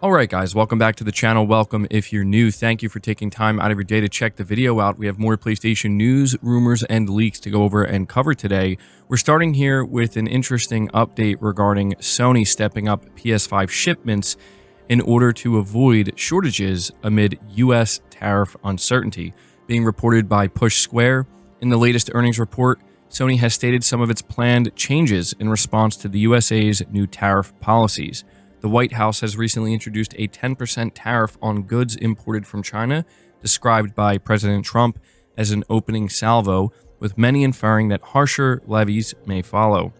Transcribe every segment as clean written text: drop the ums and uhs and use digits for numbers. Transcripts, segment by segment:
All right, guys, welcome back to the channel. Welcome if you're new. Thank you for taking time out of your day to check the video out. We have more PlayStation news, rumors, and leaks to go over and cover today. We're starting here with an interesting update regarding Sony stepping up PS5 shipments in order to avoid shortages amid U.S. tariff uncertainty. Being reported by Push Square, in the latest earnings report, Sony has stated some of its planned changes in response to the USA's new tariff policies. The White House has recently introduced a 10% tariff on goods imported from China, described by President Trump as an opening salvo, with many inferring that harsher levies may follow.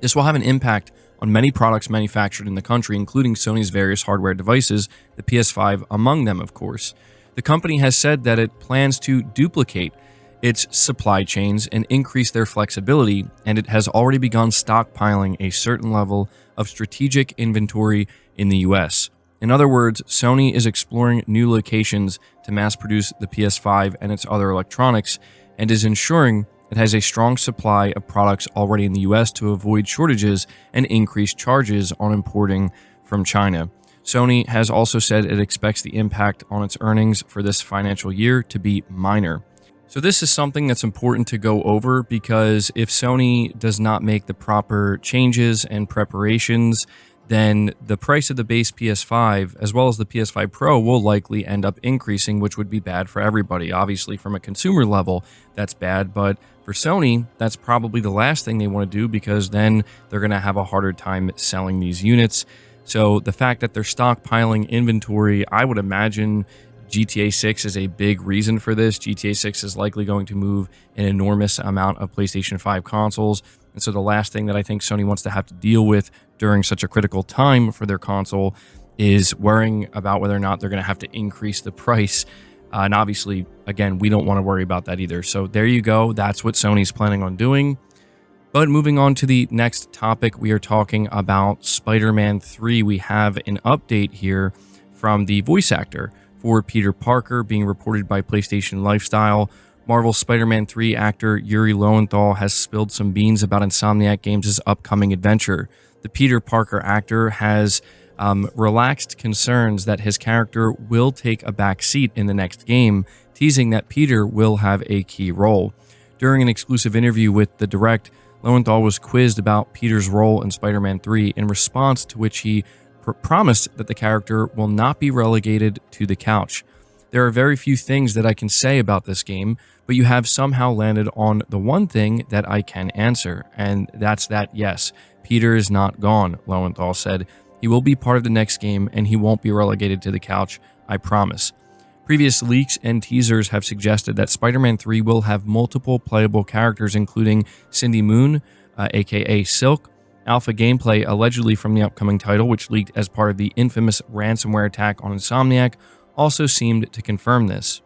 This will have an impact on many products manufactured in the country, including Sony's various hardware devices, the PS5 among them, of course. The company has said that it plans to duplicate its supply chains and increase their flexibility, and it has already begun stockpiling a certain level of strategic inventory in the US. In other words, Sony is exploring new locations to mass produce the PS5 and its other electronics, and is ensuring it has a strong supply of products already in the US to avoid shortages and increase charges on importing from China. Sony has also said it expects the impact on its earnings for this financial year to be minor. So this is something that's important to go over, because if Sony does not make the proper changes and preparations, then the price of the base PS5 as well as the PS5 Pro will likely end up increasing, which would be bad for everybody. Obviously, from a consumer level, that's bad, but for Sony, that's probably the last thing they want to do, because then they're going to have a harder time selling these units. So the fact that they're stockpiling inventory, I would imagine GTA 6 is a big reason for this. GTA 6 is likely going to move an enormous amount of PlayStation 5 consoles. And so the last thing that I think Sony wants to have to deal with during such a critical time for their console is worrying about whether or not they're going to have to increase the price. And obviously, again, we don't want to worry about that either. So there you go. That's what Sony's planning on doing. But moving on to the next topic, we are talking about Spider-Man 3. We have an update here from the voice actor for Peter Parker, being reported by PlayStation Lifestyle. Marvel Spider-Man 3 actor Yuri Lowenthal has spilled some beans about Insomniac Games' upcoming adventure. The Peter Parker actor has relaxed concerns that his character will take a back seat in the next game, teasing that Peter will have a key role. During an exclusive interview with The Direct, Lowenthal was quizzed about Peter's role in Spider-Man 3, in response to which he promised that the character will not be relegated to the couch. There are very few things that I can say about this game, but you have somehow landed on the one thing that I can answer, and that's that yes, Peter is not gone, Lowenthal said. He will be part of the next game, and he won't be relegated to the couch, I promise. Previous leaks and teasers have suggested that Spider-Man 3 will have multiple playable characters, including Cindy Moon, aka Silk. Alpha gameplay allegedly from the upcoming title, which leaked as part of the infamous ransomware attack on Insomniac, also seemed to confirm this.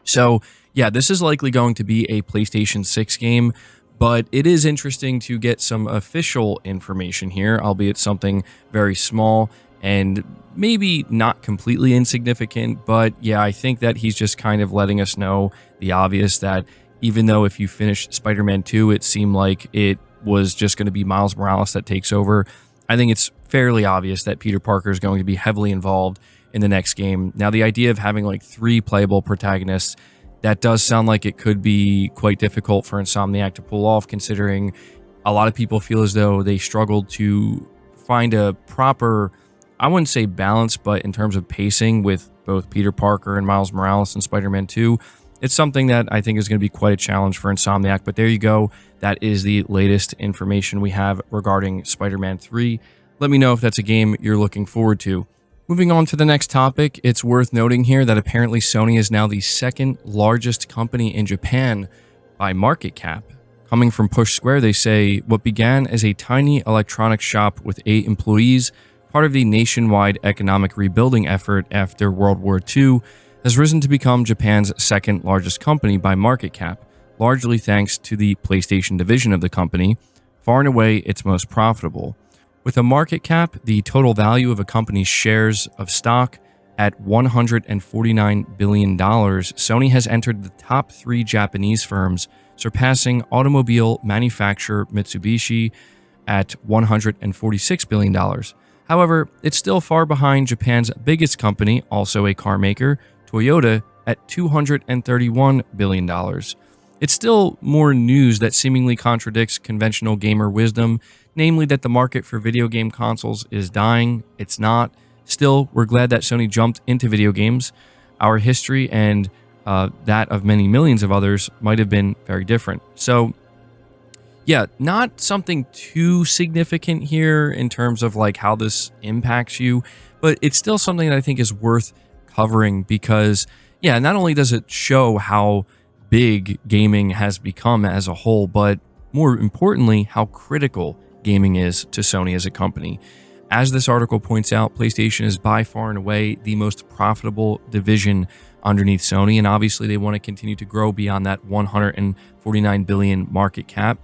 So yeah, this is likely going to be a PlayStation 6 game, but it is interesting to get some official information here, albeit something very small and maybe not completely insignificant. But yeah, I think that he's just kind of letting us know the obvious, that even though if you finish Spider-Man 2, it seemed like it was just going to be Miles Morales that takes over, I think it's fairly obvious that Peter Parker is going to be heavily involved in the next game. Now, the idea of having like 3 playable protagonists, that does sound like it could be quite difficult for Insomniac to pull off, considering a lot of people feel as though they struggled to find a proper, I wouldn't say balance, but in terms of pacing with both Peter Parker and Miles Morales in Spider-Man 2, it's something that I think is going to be quite a challenge for Insomniac. But there you go. That is the latest information we have regarding Spider-Man 3. Let me know if that's a game you're looking forward to. Moving on to the next topic, it's worth noting here that apparently Sony is now the second largest company in Japan by market cap. Coming from Push Square, they say what began as a tiny electronics shop with 8 employees, part of the nationwide economic rebuilding effort after World War II, has risen to become Japan's second largest company by market cap, largely thanks to the PlayStation division of the company, far and away its most profitable. With a market cap, the total value of a company's shares of stock at $149 billion, Sony has entered the top 3 Japanese firms, surpassing automobile manufacturer Mitsubishi at $146 billion. However, it's still far behind Japan's biggest company, also a car maker, Toyota, at $231 billion. It's still more news that seemingly contradicts conventional gamer wisdom, namely that the market for video game consoles is dying. It's not. Still, we're glad that Sony jumped into video games. Our history and that of many millions of others might have been very different. So, yeah, not something too significant here in terms of like how this impacts you, but it's still something that I think is worth covering because, yeah, not only does it show how big gaming has become as a whole, but more importantly, how critical gaming is to Sony as a company. As this article points out, PlayStation is by far and away the most profitable division underneath Sony, and obviously they want to continue to grow beyond that 149 billion market cap.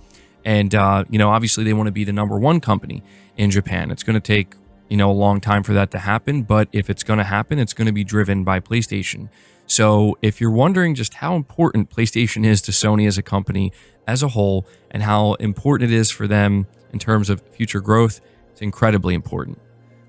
And, obviously they want to be the number one company in Japan. It's going to take, a long time for that to happen. But if it's going to happen, it's going to be driven by PlayStation. So if you're wondering just how important PlayStation is to Sony as a company as a whole and how important it is for them in terms of future growth, it's incredibly important.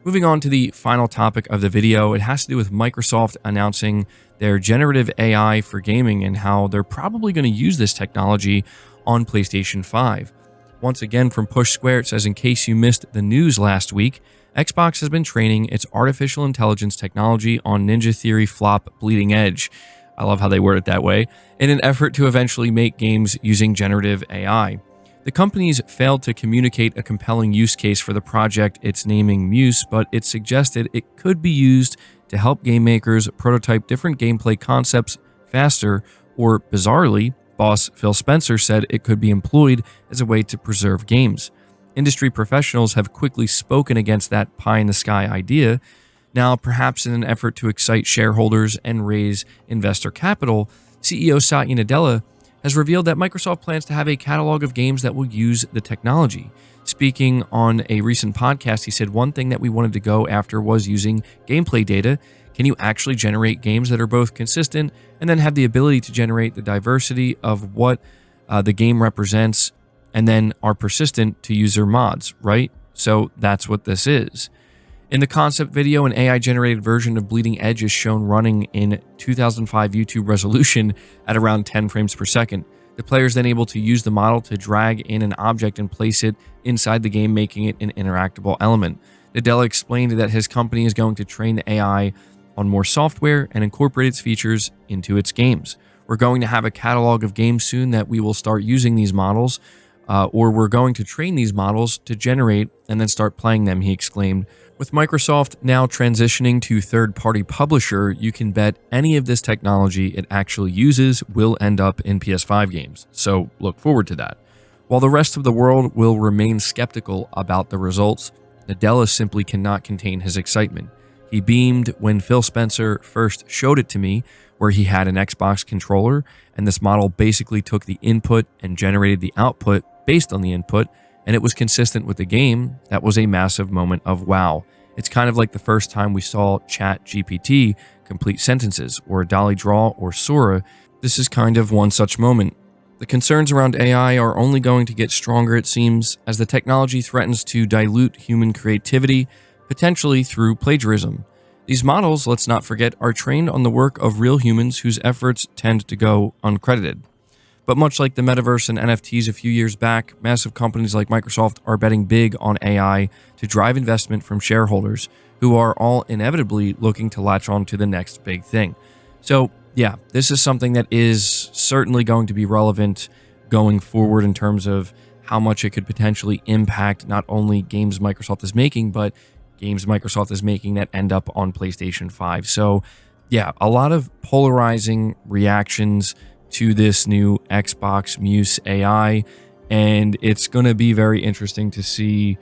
Moving on to the final topic of the video, it has to do with Microsoft announcing their generative AI for gaming and how they're probably going to use this technology on PlayStation 5. Once again, from Push Square, it says, in case you missed the news last week, Xbox has been training its artificial intelligence technology on Ninja Theory flop Bleeding Edge. I love how they word it that way, in an effort to eventually make games using generative AI. The company's failed to communicate a compelling use case for the project it's naming Muse, but it suggested it could be used to help game makers prototype different gameplay concepts faster, or bizarrely, boss Phil Spencer said it could be employed as a way to preserve games. Industry professionals have quickly spoken against that pie-in-the-sky idea. Now, perhaps in an effort to excite shareholders and raise investor capital, CEO Satya Nadella has revealed that Microsoft plans to have a catalog of games that will use the technology. Speaking on a recent podcast, he said one thing that we wanted to go after was using gameplay data. Can you actually generate games that are both consistent and then have the ability to generate the diversity of what the game represents and then are persistent to user mods, right? So that's what this is. In the concept video, an AI-generated version of Bleeding Edge is shown running in 2005 YouTube resolution at around 10 frames per second. The player is then able to use the model to drag in an object and place it inside the game, making it an interactable element. Nadella explained that his company is going to train the AI on more software and incorporate its features into its games. We're going to have a catalog of games soon that we will start using these models, or we're going to train these models to generate and then start playing them, he exclaimed. With Microsoft now transitioning to third-party publisher, you can bet any of this technology it actually uses will end up in PS5 games, so look forward to that. While the rest of the world will remain skeptical about the results, Nadella simply cannot contain his excitement. He beamed when Phil Spencer first showed it to me, where he had an Xbox controller, and this model basically took the input and generated the output based on the input, and it was consistent with the game. That was a massive moment of wow. It's kind of like the first time we saw ChatGPT complete sentences, or Dolly Draw or Sora. This is kind of one such moment. The concerns around AI are only going to get stronger, it seems, as the technology threatens to dilute human creativity, potentially through plagiarism. These models, let's not forget, are trained on the work of real humans whose efforts tend to go uncredited. But much like the metaverse and NFTs a few years back, massive companies like Microsoft are betting big on AI to drive investment from shareholders who are all inevitably looking to latch on to the next big thing. So yeah, this is something that is certainly going to be relevant going forward in terms of how much it could potentially impact not only games Microsoft is making, but games Microsoft is making that end up on PlayStation 5. So yeah, a lot of polarizing reactions to this new Xbox Muse AI, and it's going to be very interesting to see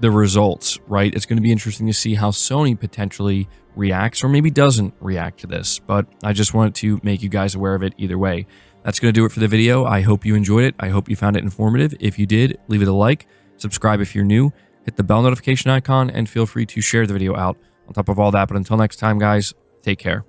the results, right? It's going to be interesting to see how Sony potentially reacts or maybe doesn't react to this, but I just wanted to make you guys aware of it either way. That's going to do it for the video. I hope you enjoyed it. I hope you found it informative. If you did, leave it a like, subscribe if you're new, hit the bell notification icon, and feel free to share the video out on top of all that. But until next time, guys, take care.